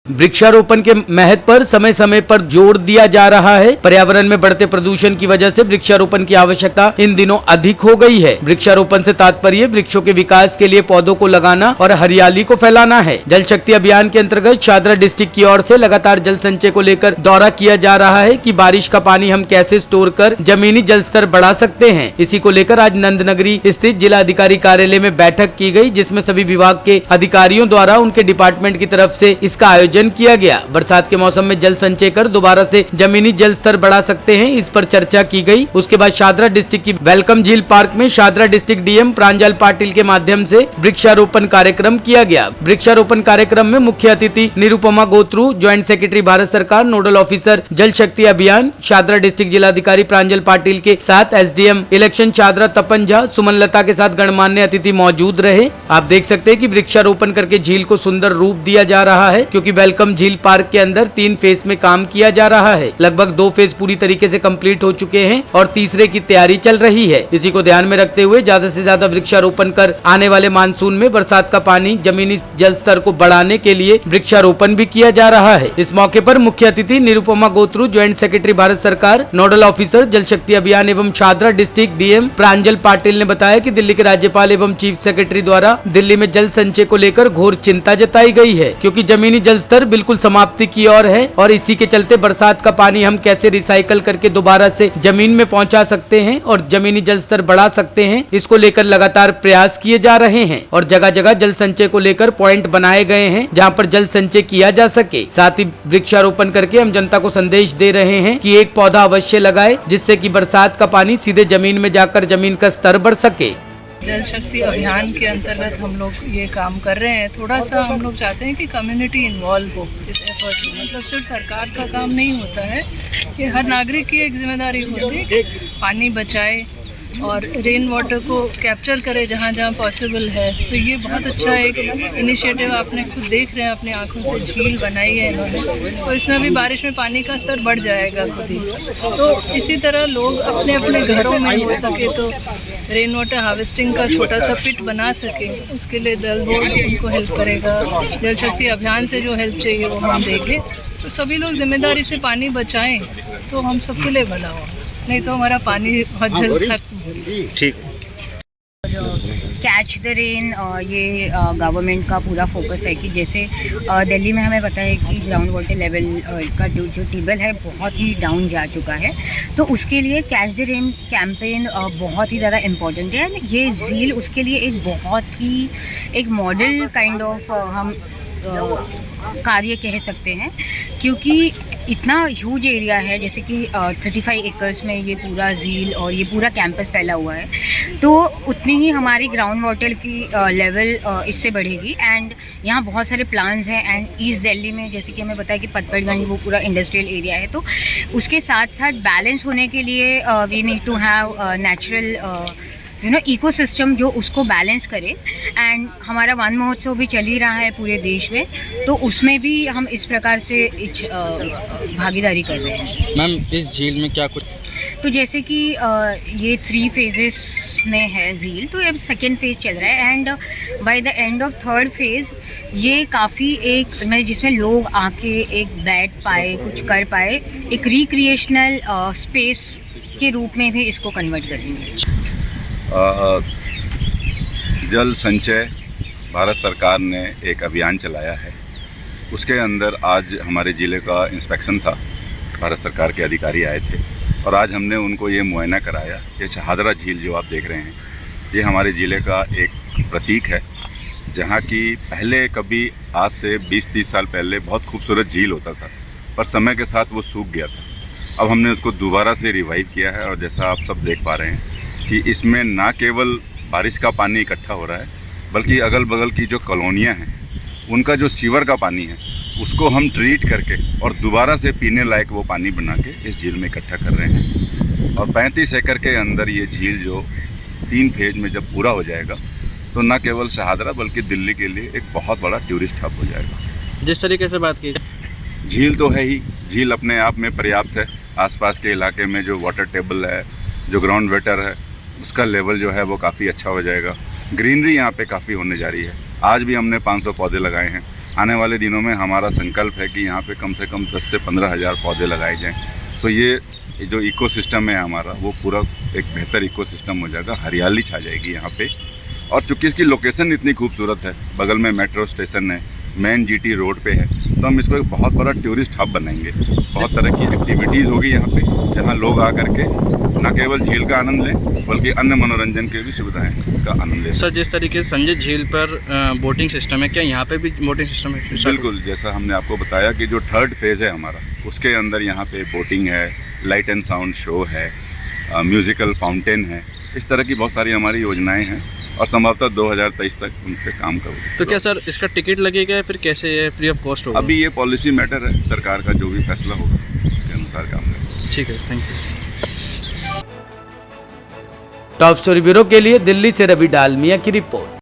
वृक्षारोपण के महत्व पर समय समय पर जोर दिया जा रहा है। पर्यावरण में बढ़ते प्रदूषण की वजह से वृक्षारोपण की आवश्यकता इन दिनों अधिक हो गई है। वृक्षारोपण से तात्पर्य वृक्षों के विकास के लिए पौधों को लगाना और हरियाली को फैलाना है। जल शक्ति अभियान के अंतर्गत शादरा डिस्ट्रिक्ट की ओर से लगातार जल संचय को लेकर दौरा किया जा रहा है कि बारिश का पानी हम कैसे स्टोर कर जमीनी जल स्तर बढ़ा सकते हैं। इसी को लेकर आज नंदनगरी स्थित जिला अधिकारी कार्यालय में बैठक की गई, जिसमें सभी विभाग के अधिकारियों द्वारा उनके डिपार्टमेंट की तरफ से इसका आयोजन किया गया। बरसात के मौसम में जल संचय कर दोबारा से जमीनी जल स्तर बढ़ा सकते हैं, इस पर चर्चा की गई। उसके बाद शादरा डिस्ट्रिक्ट की वेलकम झील पार्क में शादरा डिस्ट्रिक्ट डीएम प्रांजल पाटिल के माध्यम से वृक्षारोपण कार्यक्रम किया गया। वृक्षारोपण कार्यक्रम में मुख्य अतिथि निरुपमा गोत्रु, ज्वाइंट सेक्रेटरी भारत सरकार, नोडल ऑफिसर जल शक्ति अभियान शादरा डिस्ट्रिक्ट जिलाधिकारी प्रांजल पाटिल के साथ एसडीएम इलेक्शन शादरा तपन झा, सुमन लता के साथ गणमान्य अतिथि मौजूद रहे। आप देख सकते हैं कि वृक्षारोपण करके झील को सुंदर रूप दिया जा रहा है, क्योंकि वेलकम झील पार्क के अंदर 3 फेज में काम किया जा रहा है। लगभग 2 फेज पूरी तरीके से कंप्लीट हो चुके हैं और तीसरे की तैयारी चल रही है। इसी को ध्यान में रखते हुए ज्यादा से ज्यादा वृक्षारोपण कर आने वाले मानसून में बरसात का पानी जमीनी जल स्तर को बढ़ाने के लिए वृक्षारोपण भी किया जा रहा है। इस मौके पर मुख्य अतिथि निरुपमा गोत्रु, ज्वाइंट सेक्रेटरी भारत सरकार, नोडल ऑफिसर जल शक्ति अभियान एवं शादरा डिस्ट्रिक्ट डीएम प्रांजल पाटिल ने बताया कि दिल्ली के राज्यपाल एवं चीफ सेक्रेटरी द्वारा दिल्ली में जल संचय को लेकर घोर चिंता जताई गई है, क्योंकि जमीनी जल स्तर बिल्कुल समाप्ति की ओर है और इसी के चलते बरसात का पानी हम कैसे रिसाइकल करके दोबारा से जमीन में पहुंचा सकते हैं और जमीनी जल स्तर बढ़ा सकते हैं, इसको लेकर लगातार प्रयास किए जा रहे हैं और जगह जगह जल संचय को लेकर पॉइंट बनाए गए हैं जहां पर जल संचय किया जा सके। साथ ही वृक्षारोपण करके हम जनता को संदेश दे रहे हैं कि एक पौधा अवश्य लगाए, जिससे कि बरसात का पानी सीधे जमीन में जाकर जमीन का स्तर बढ़ सके। जल शक्ति अभियान के अंतर्गत हम लोग ये काम कर रहे हैं। थोड़ा सा हम लोग चाहते हैं कि कम्युनिटी इन्वॉल्व हो इस एफर्ट में। मतलब सिर्फ सरकार का काम नहीं होता है, ये हर नागरिक की एक जिम्मेदारी होती है कि पानी बचाए और रेन वाटर को कैप्चर करे जहाँ जहाँ पॉसिबल है। तो ये बहुत अच्छा एक इनिशिएटिव आपने खुद देख रहे हैं, अपनी आंखों से झील बनाई है इन्होंने, तो इसमें अभी बारिश में पानी का स्तर बढ़ जाएगा खुद ही। तो इसी तरह लोग अपने अपने घरों में हो सके तो रेन वाटर हार्वेस्टिंग का छोटा सा पिट बना सके, उसके लिए दल बोर्ड उनको हेल्प करेगा। जल शक्ति अभियान से जो हेल्प चाहिए वो हम देंगे। तो सभी लोग जिम्मेदारी से पानी बचाएं तो हम सबके लिए भला हो, नहीं तो हमारा पानी बहुत जल्द खत्म हो जाएगा। ठीक। कैच द रेन ये गवर्नमेंट का पूरा फोकस है कि जैसे दिल्ली में हमें पता है कि ग्राउंड वाटर लेवल का जो टेबल है बहुत ही डाउन जा चुका है, तो उसके लिए कैच द रेन कैंपेन बहुत ही ज़्यादा इम्पोर्टेंट है। ये झील उसके लिए एक बहुत ही एक मॉडल काइंड ऑफ हम कार्य कह सकते हैं, क्योंकि इतना ह्यूज एरिया है, जैसे कि 35 एकर्स में ये पूरा झील और ये पूरा कैंपस फैला हुआ है, तो उतनी ही हमारी ग्राउंड वाटर की लेवल इससे बढ़ेगी। एंड यहाँ बहुत सारे प्लान्स हैं। एंड ईस्ट दिल्ली में जैसे कि हमें पता है कि पतपड़गंज वो पूरा इंडस्ट्रियल एरिया है, तो उसके साथ साथ बैलेंस होने के लिए we need to have natural ecosystem जो उसको बैलेंस करे। एंड हमारा वन महोत्सव भी चल ही रहा है पूरे देश में, तो उसमें भी हम इस प्रकार से भागीदारी कर रहे हैं। मैम, इस झील में क्या कुछ, तो जैसे कि ये 3 फेजेस में है झील, तो अब 2nd फेज़ चल रहा है and by the end of 3rd phase ये काफ़ी एक मैं जिसमें लोग आके एक बैठ पाए, कुछ कर पाए, एक रिक्रिएशनल स्पेस के रूप में भी इसको कन्वर्ट करेंगे। जल संचय भारत सरकार ने एक अभियान चलाया है, उसके अंदर आज हमारे ज़िले का इंस्पेक्शन था। भारत सरकार के अधिकारी आए थे और आज हमने उनको ये मुआयना कराया। ये शादरा झील जो आप देख रहे हैं, ये हमारे ज़िले का एक प्रतीक है, जहाँ की पहले कभी आज से 20-30 साल पहले बहुत खूबसूरत झील होता था, पर समय के साथ वो सूख गया था। अब हमने उसको दोबारा से रिवाइव किया है और जैसा आप सब देख पा रहे हैं कि इसमें ना केवल बारिश का पानी इकट्ठा हो रहा है, बल्कि अगल बगल की जो कॉलोनियाँ हैं उनका जो सीवर का पानी है उसको हम ट्रीट करके और दोबारा से पीने लायक वो पानी बना के इस झील में इकट्ठा कर रहे हैं। और 35 एकड़ के अंदर ये झील जो 3 फेज में जब पूरा हो जाएगा तो न केवल शाहदरा बल्कि दिल्ली के लिए एक बहुत बड़ा टूरिस्ट हब हो जाएगा। जिस तरीके से बात की झील तो है ही, झील अपने आप में पर्याप्त है। आसपास के इलाके में जो वाटर टेबल है, जो ग्राउंड वाटर है, उसका लेवल जो है वो काफ़ी अच्छा हो जाएगा। ग्रीनरी यहाँ पे काफ़ी होने जा रही है। आज भी हमने 500 पौधे लगाए हैं आने वाले दिनों में हमारा संकल्प है कि यहाँ पे कम से कम 10 से 15 हज़ार पौधे लगाए जाएं। तो ये जो इकोसिस्टम है हमारा, वो पूरा एक बेहतर इकोसिस्टम हो जाएगा, हरियाली छा जाएगी यहाँ पे। और चूँकि इसकी लोकेशन इतनी खूबसूरत है, बगल में मेट्रो स्टेशन है, मेन जीटी रोड पे है, तो हम इसको एक बहुत बड़ा टूरिस्ट हब बनाएंगे। बहुत तरह की एक्टिविटीज़ होगी यहाँ पे, जहाँ लोग आकर के न केवल झील का आनंद लें बल्कि अन्य मनोरंजन के भी सुविधाएं का आनंद लें। सर, जिस तरीके से संजय झील पर बोटिंग सिस्टम है, क्या यहाँ पे भी बोटिंग सिस्टम है? बिल्कुल, जैसा हमने आपको बताया कि जो 3rd फेज़ है हमारा, उसके अंदर यहाँ पे बोटिंग है, लाइट एंड साउंड शो है, म्यूज़िकल फाउंटेन है, इस तरह की बहुत सारी हमारी योजनाएं हैं और संभवतः 2023 तक उन पर काम करोगे। तो क्या सर इसका टिकट लगेगा या फिर कैसे है, फ्री ऑफ कॉस्ट होगा? अभी ये पॉलिसी मैटर है, सरकार का जो भी फैसला होगा उसके अनुसार काम करेंगे। ठीक है, thank you. Top story bureau के लिए दिल्ली से रवि डालमिया की रिपोर्ट।